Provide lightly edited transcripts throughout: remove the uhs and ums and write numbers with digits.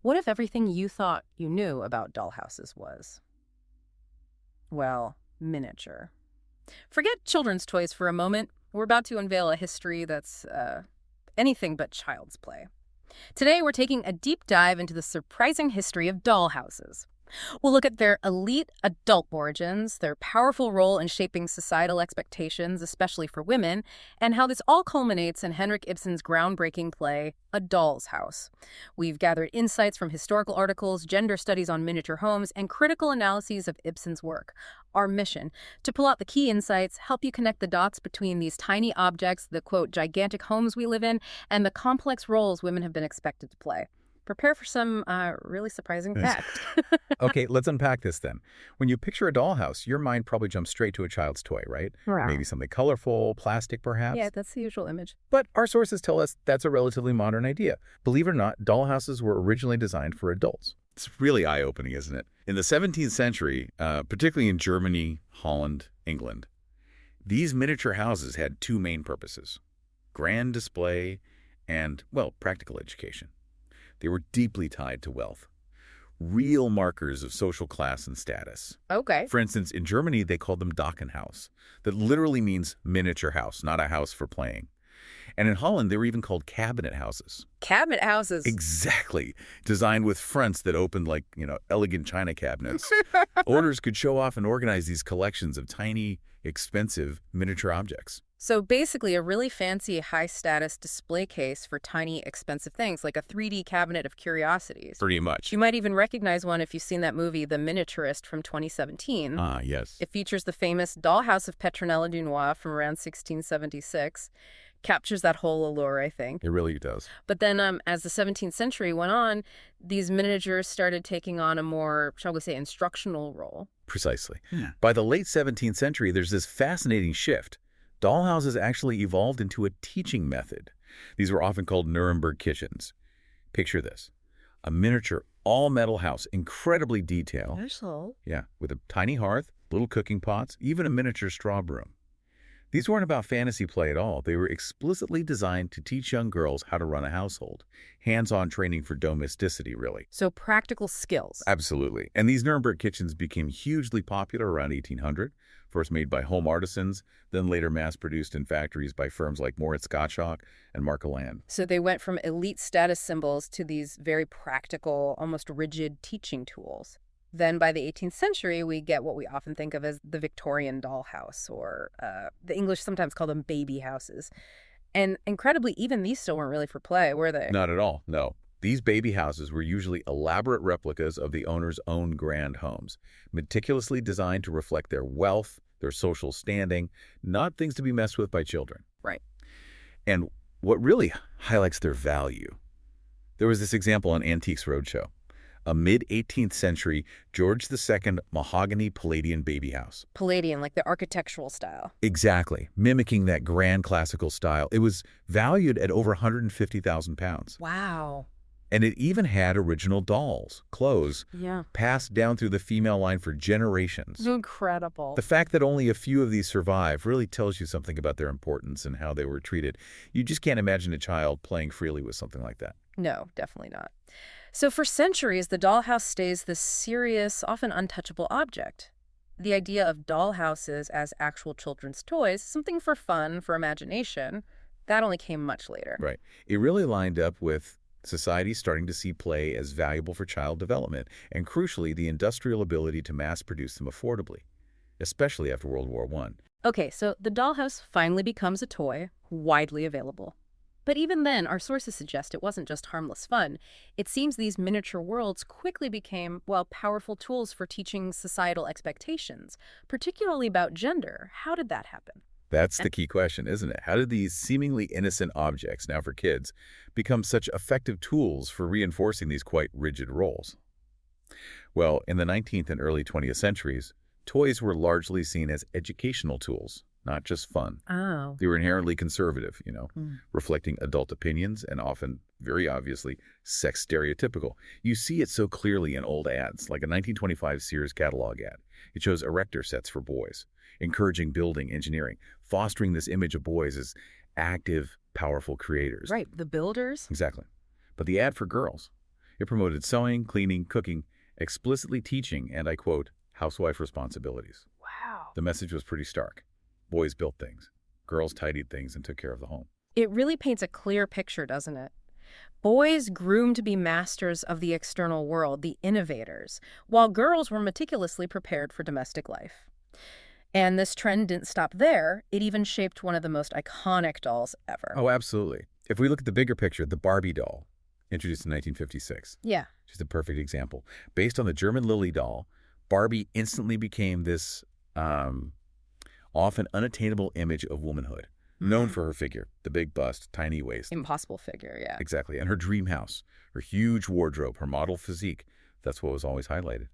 What if everything you thought you knew about dollhouses was, well, miniature? Forget children's toys for a moment. We're about to unveil a history that's anything but child's play. Today, we're taking a deep dive into the surprising history of dollhouses. We'll look at their elite adult origins, their powerful role in shaping societal expectations, especially for women, and how this all culminates in Henrik Ibsen's groundbreaking play, A Doll's House. We've gathered insights from historical articles, gender studies on miniature homes, and critical analyses of Ibsen's work. Our mission, to pull out the key insights, help you connect the dots between these tiny objects, the, quote, gigantic homes we live in, and the complex roles women have been expected to play. Prepare for some really surprising Yes. facts. Okay, let's unpack this then. When you picture a dollhouse, your mind probably jumps straight to a child's toy, right? Right. Maybe something colorful, plastic perhaps. Yeah, that's the usual image. But our sources tell us that's a relatively modern idea. Believe it or not, dollhouses were originally designed for adults. It's really eye-opening, isn't it? In the 17th century, particularly in Germany, Holland, England, these miniature houses had two main purposes: grand display and, well, practical education. They were deeply tied to wealth, real markers of social class and status. Okay. For instance, in Germany, they called them Dachenhaus. That literally means miniature house, not a house for playing. And in Holland, they were even called cabinet houses. Cabinet houses. Exactly. Designed with fronts that opened like, elegant china cabinets. Owners could show off and organize these collections of tiny, expensive miniature objects. So basically a really fancy high-status display case for tiny, expensive things, like a 3D cabinet of curiosities. Pretty much. You might even recognize one if you've seen that movie, The Miniaturist from 2017. Ah, yes. It features the famous dollhouse of Petronella Dunois from around 1676. Captures that whole allure, I think. It really does. But then as the 17th century went on, these miniatures started taking on a more, shall we say, instructional role. Precisely. By the late 17th century, there's this fascinating shift. Dollhouses actually evolved into a teaching method. These were often called Nuremberg kitchens. Picture this: a miniature all-metal house, incredibly detailed. Yeah, with a tiny hearth, little cooking pots, even a miniature straw broom. These weren't about fantasy play at all. They were explicitly designed to teach young girls how to run a household. Hands-on training for domesticity, really. So practical skills. Absolutely. And these Nuremberg kitchens became hugely popular around 1800, first made by home artisans, then later mass-produced in factories by firms like Moritz Gottschalk and Marcoland. So they went from elite status symbols to these very practical, almost rigid teaching tools. Then by the 18th century, we get what we often think of as the Victorian dollhouse, or the English sometimes call them baby houses. And incredibly, even these still weren't really for play, were they? Not at all, no. These baby houses were usually elaborate replicas of the owner's own grand homes, meticulously designed to reflect their wealth, their social standing, not things to be messed with by children. Right. And what really highlights their value, there was this example on Antiques Roadshow. A mid-18th century George II mahogany Palladian baby house. Palladian, like the architectural style. Exactly, mimicking that grand classical style. It was valued at over £150,000. Wow. And it even had original dolls, clothes, passed down through the female line for generations. Incredible. The fact that only a few of these survive really tells you something about their importance and how they were treated. You just can't imagine a child playing freely with something like that. No, definitely not. So for centuries, the dollhouse stays this serious, often untouchable object. The idea of dollhouses as actual children's toys, something for fun, for imagination, that only came much later. Right. It really lined up with society starting to see play as valuable for child development, and crucially, the industrial ability to mass produce them affordably, especially after World War I. Okay, so the dollhouse finally becomes a toy, widely available. But even then, our sources suggest it wasn't just harmless fun. It seems these miniature worlds quickly became, well, powerful tools for teaching societal expectations, particularly about gender. How did that happen? That's the key question, isn't it? How did these seemingly innocent objects, now for kids, become such effective tools for reinforcing these quite rigid roles? Well, in the 19th and early 20th centuries, toys were largely seen as educational tools, not just fun. Oh. They were inherently conservative, reflecting adult opinions and often, very obviously, sex stereotypical. You see it so clearly in old ads, like a 1925 Sears catalog ad. It shows erector sets for boys, encouraging building engineering, fostering this image of boys as active, powerful creators. Right, the builders? Exactly. But the ad for girls, It promoted sewing, cleaning, cooking, explicitly teaching, and I quote, housewife responsibilities. Wow. The message was pretty stark. Boys built things. Girls tidied things and took care of the home. It really paints a clear picture, doesn't it? Boys groomed to be masters of the external world, the innovators, while girls were meticulously prepared for domestic life. And this trend didn't stop there. It even shaped one of the most iconic dolls ever. Oh, absolutely. If we look at the bigger picture, the Barbie doll, introduced in 1956, Yeah. she's a perfect example. Based on the German Lily doll, Barbie instantly became this often unattainable image of womanhood, known for her figure, the big bust, tiny waist. Impossible figure, yeah. Exactly. And her dream house, her huge wardrobe, her model physique. That's what was always highlighted.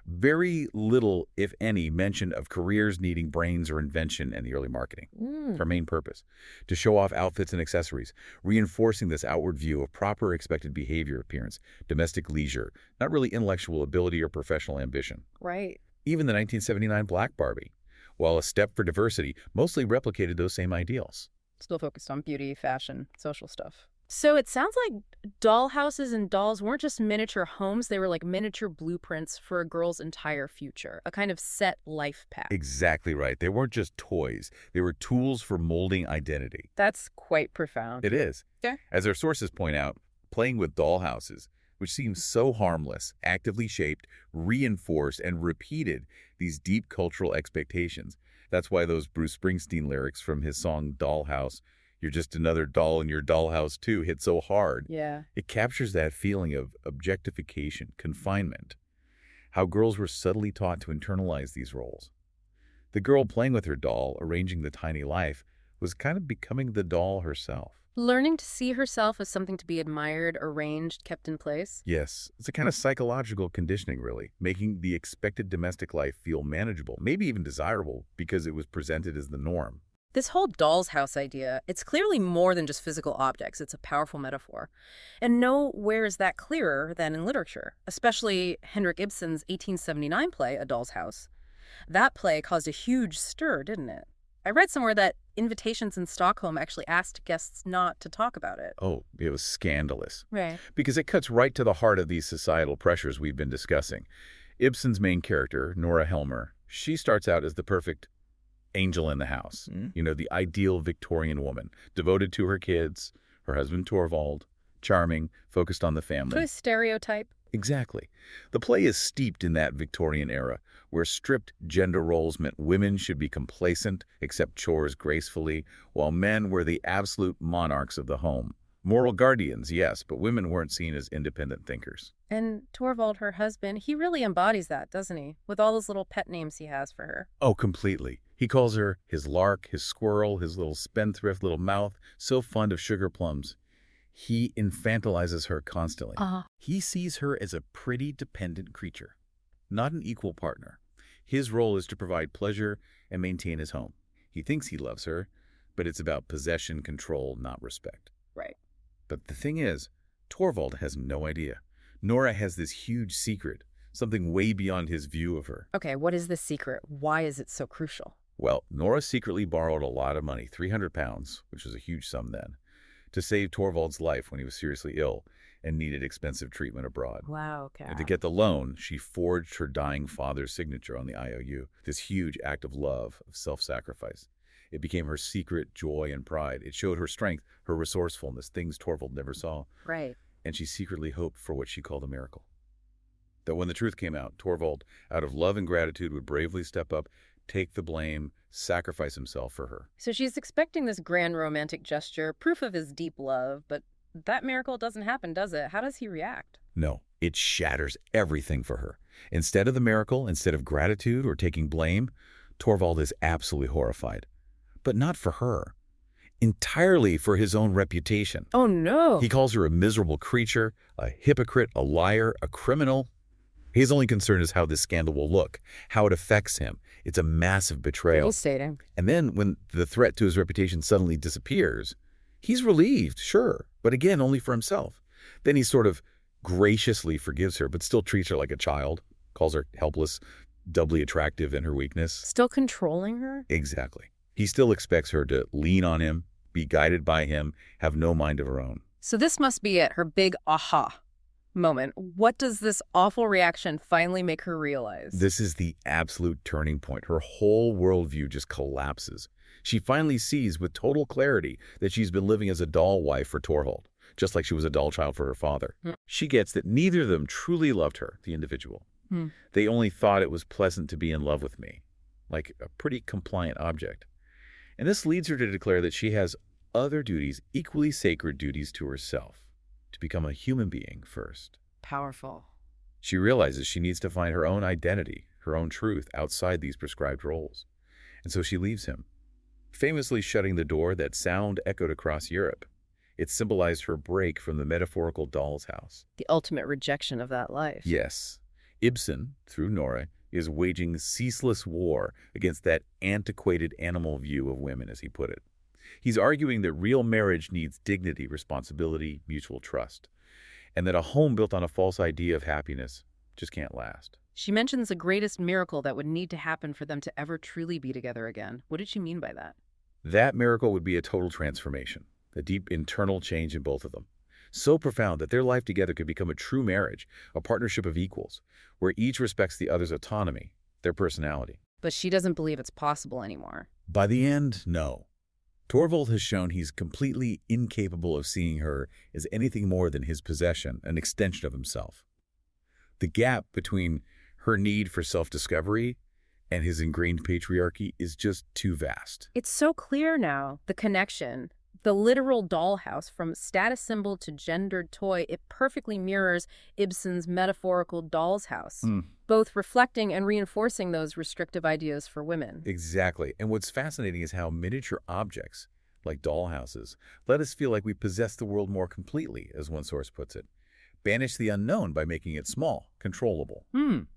Very little, if any, mention of careers needing brains or invention in the early marketing. Her main purpose, to show off outfits and accessories, reinforcing this outward view of proper expected behavior appearance, domestic leisure, not really intellectual ability or professional ambition. Right. Even the 1979 Black Barbie, while a step for diversity, mostly replicated those same ideals. Still focused on beauty, fashion, social stuff. So it sounds like dollhouses and dolls weren't just miniature homes, they were like miniature blueprints for a girl's entire future, a kind of set life path. Exactly right. They weren't just toys. They were tools for molding identity. That's quite profound. It is. Yeah. As our sources point out, playing with dollhouses, which seems so harmless, actively shaped, reinforced, and repeated these deep cultural expectations. That's why those Bruce Springsteen lyrics from his song Dollhouse, "You're just another doll in your dollhouse too," hit so hard. Yeah. It captures that feeling of objectification, confinement, how girls were subtly taught to internalize these roles. The girl playing with her doll, arranging the tiny life, was kind of becoming the doll herself. Learning to see herself as something to be admired, arranged, kept in place. Yes, it's a kind of psychological conditioning, really, making the expected domestic life feel manageable, maybe even desirable, because it was presented as the norm. This whole doll's house idea, it's clearly more than just physical objects. It's a powerful metaphor. And nowhere is that clearer than in literature, especially Henrik Ibsen's 1879 play, A Doll's House. That play caused a huge stir, didn't it? I read somewhere that invitations in Stockholm actually asked guests not to talk about it. Oh, it was scandalous. Right. Because it cuts right to the heart of these societal pressures we've been discussing. Ibsen's main character, Nora Helmer, she starts out as the perfect angel in the house. You know, the ideal Victorian woman, devoted to her kids, her husband Torvald, charming, focused on the family. To a stereotype. Exactly. The play is steeped in that Victorian era, where strict gender roles meant women should be complacent, accept chores gracefully, while men were the absolute monarchs of the home. Moral guardians, yes, but women weren't seen as independent thinkers. And Torvald, her husband, he really embodies that, doesn't he? With all those little pet names he has for her. Oh, completely. He calls her his lark, his squirrel, his little spendthrift little mouth, so fond of sugar plums. He infantilizes her constantly. He sees her as a pretty dependent creature, not an equal partner. His role is to provide pleasure and maintain his home. He thinks he loves her, but it's about possession, control, not respect. Right. But the thing is, Torvald has no idea. Nora has this huge secret, something way beyond his view of her. Okay, what is the secret? Why is it so crucial? Well, Nora secretly borrowed a lot of money, £300, which was a huge sum then, to save Torvald's life when he was seriously ill and needed expensive treatment abroad. Wow, okay. And to get the loan, she forged her dying father's signature on the IOU, this huge act of love, of self-sacrifice. It became her secret joy and pride. It showed her strength, her resourcefulness, things Torvald never saw. Right. And she secretly hoped for what she called a miracle. That when the truth came out, Torvald, out of love and gratitude, would bravely step up, take the blame, sacrifice himself for her. So she's expecting this grand romantic gesture, proof of his deep love, but that miracle doesn't happen, does it? How does he react? No, it shatters everything for her. Instead of the miracle, instead of gratitude or taking blame, Torvald is absolutely horrified. But not for her. Entirely for his own reputation. Oh, no. He calls her a miserable creature, a hypocrite, a liar, a criminal. His only concern is how this scandal will look, how it affects him. It's a massive betrayal. Devastating. And then when the threat to his reputation suddenly disappears, he's relieved, sure, but again, only for himself. Then he sort of graciously forgives her, but still treats her like a child, calls her helpless, doubly attractive in her weakness. Still controlling her? Exactly. He still expects her to lean on him, be guided by him, have no mind of her own. So this must be it, her big aha. Moment. What does this awful reaction finally make her realize? This is the absolute turning point. Her whole worldview just collapses. She finally sees with total clarity that she's been living as a doll wife for Torvald, just like she was a doll child for her father. Hmm. She gets that neither of them truly loved her, the individual. Hmm. They only thought it was pleasant to be in love with me, like a pretty compliant object. And this leads her to declare that she has other duties, equally sacred duties to herself, to become a human being first. Powerful. She realizes she needs to find her own identity, her own truth outside these prescribed roles. And so she leaves him, famously shutting the door that sound echoed across Europe. It symbolized her break from the metaphorical doll's house. The ultimate rejection of that life. Yes, Ibsen, through Nora, is waging ceaseless war against that antiquated animal view of women, as he put it. He's arguing that real marriage needs dignity, responsibility, mutual trust, and that a home built on a false idea of happiness just can't last. She mentions the greatest miracle that would need to happen for them to ever truly be together again. What did she mean by that? That miracle would be a total transformation, a deep internal change in both of them. So profound that their life together could become a true marriage, a partnership of equals, where each respects the other's autonomy, their personality. But she doesn't believe it's possible anymore. By the end, no. Torvald has shown he's completely incapable of seeing her as anything more than his possession, an extension of himself. The gap between her need for self-discovery and his ingrained patriarchy is just too vast. It's so clear now, the connection. The literal dollhouse, from status symbol to gendered toy, it perfectly mirrors Ibsen's metaphorical doll's house, both reflecting and reinforcing those restrictive ideas for women. Exactly. And what's fascinating is how miniature objects, like dollhouses, let us feel like we possess the world more completely, as one source puts it. Banish the unknown by making it small, controllable.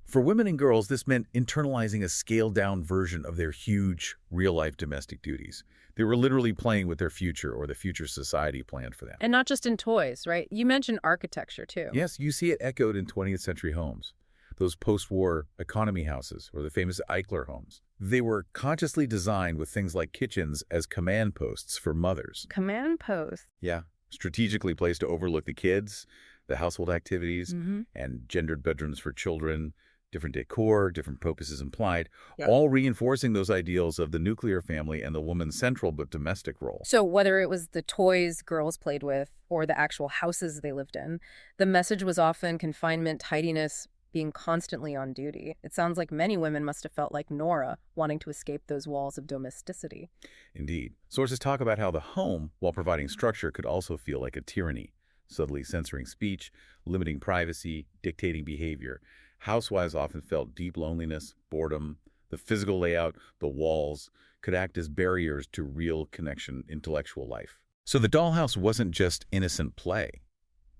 For women and girls, this meant internalizing a scaled-down version of their huge, real-life domestic duties. They were literally playing with their future or the future society planned for them. And not just in toys, right? You mentioned architecture, too. Yes, you see it echoed in 20th century homes. Those post-war economy houses or the famous Eichler homes. They were consciously designed with things like kitchens as command posts for mothers. Command post. Yeah, strategically placed to overlook the kids, the household activities, and gendered bedrooms for children, different decor, different purposes implied, all reinforcing those ideals of the nuclear family and the woman's central but domestic role. So whether it was the toys girls played with or the actual houses they lived in, the message was often confinement, tidiness, being constantly on duty. It sounds like many women must have felt like Nora, wanting to escape those walls of domesticity. Indeed. Sources talk about how the home, while providing structure, could also feel like a tyranny, subtly censoring speech, limiting privacy, dictating behavior. Housewives often felt deep loneliness, boredom. The physical layout, the walls, could act as barriers to real connection, intellectual life. So the dollhouse wasn't just innocent play.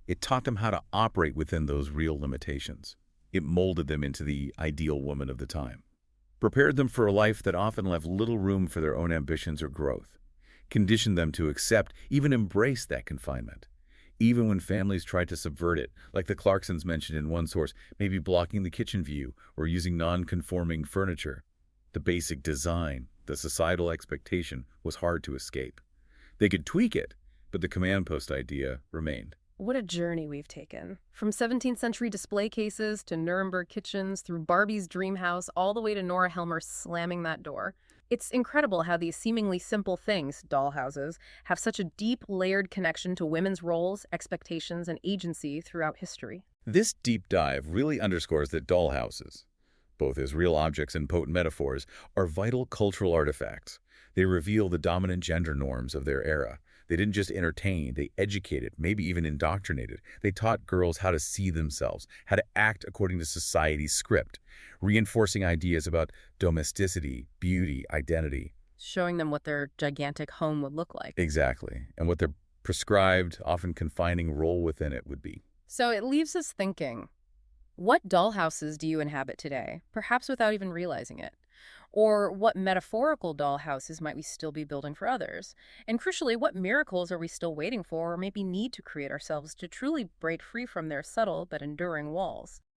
It taught them how to operate within those real limitations. It molded them into the ideal woman of the time, prepared them for a life that often left little room for their own ambitions or growth, conditioned them to accept, even embrace that confinement. Even when families tried to subvert it, like the Clarksons mentioned in one source, maybe blocking the kitchen view or using non-conforming furniture. The basic design, the societal expectation, was hard to escape. They could tweak it, but the command post idea remained. What a journey we've taken. From 17th century display cases to Nuremberg kitchens, through Barbie's dream house, all the way to Nora Helmer slamming that door. It's incredible how these seemingly simple things, dollhouses, have such a deep, layered connection to women's roles, expectations, and agency throughout history. This deep dive really underscores that dollhouses, both as real objects and potent metaphors, are vital cultural artifacts. They reveal the dominant gender norms of their era. They didn't just entertain, they educated, maybe even indoctrinated. They taught girls how to see themselves, how to act according to society's script, reinforcing ideas about domesticity, beauty, identity. Showing them what their gigantic home would look like. Exactly, and what their prescribed, often confining role within it would be. So it leaves us thinking, what dollhouses do you inhabit today, perhaps without even realizing it? Or what metaphorical dollhouses might we still be building for others? And crucially, what miracles are we still waiting for or maybe need to create ourselves to truly break free from their subtle but enduring walls?